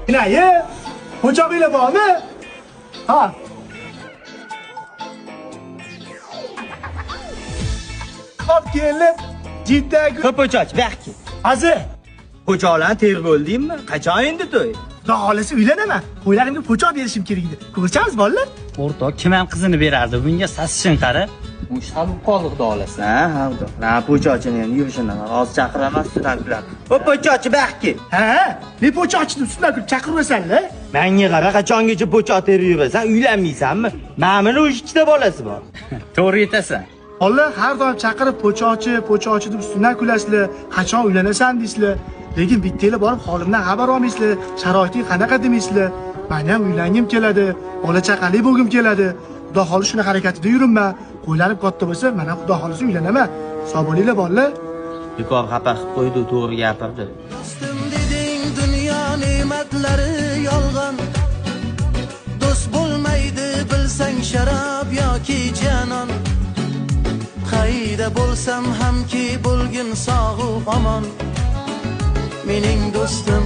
Inayi, po'chog'inglar bormi? Ha. Qop kelib, jiddagi Po'choch, baxki. azi. Po'choqlarni terib bo'ldingmi? Qachon endi to'y? Xudo xolisi uylanaman. Qo'ylarimga po'choq berishim kerak edi. Ko'rchamiz bolalar? O'rtoq, kim ham qizini berardi? Bunga sasishing qara. Mushtalib qoldi xudo xolasi. Ha, xudo. Na po'chochini endi yurishini hozir chaqiraman ustidan kuladi. Po'chochi baxki. Ha, ne po'choqchini ustidan kulib chaqirmasanlar? Menga qara, qachongacha po'choq terib yurasan? Uylanmaysanmi? Ma'mini uch ikkita bolasi bor. To'g'ri aytasan. Onlar har doim chaqirib po'choqchi deb ustidan kulasizlar, qachon uylanasan deysizlar. Lekin bittanglar borib holimdan xabar olmaysizlar, sharoiting qanaqa demaysizlar. Men ham uylangim keladi, bola chaqali bo'lgim keladi. Xudo xolisi shuni harakatida yuribman. Qo'ylarim katta bo'lsa, men ham xudo xolisi uylanaman. Sog' bo'linglar bolalar. Bekor xafa qilib qo'ydi, to'g'ri gapirdi. Dostum deding dunyo ne'matlari yolg'on. Do'st bo'lmaydi bilsang sharob yoki janon. Qayda bo'lsam hamki bo'lgin sog'u omon. Mening do'stim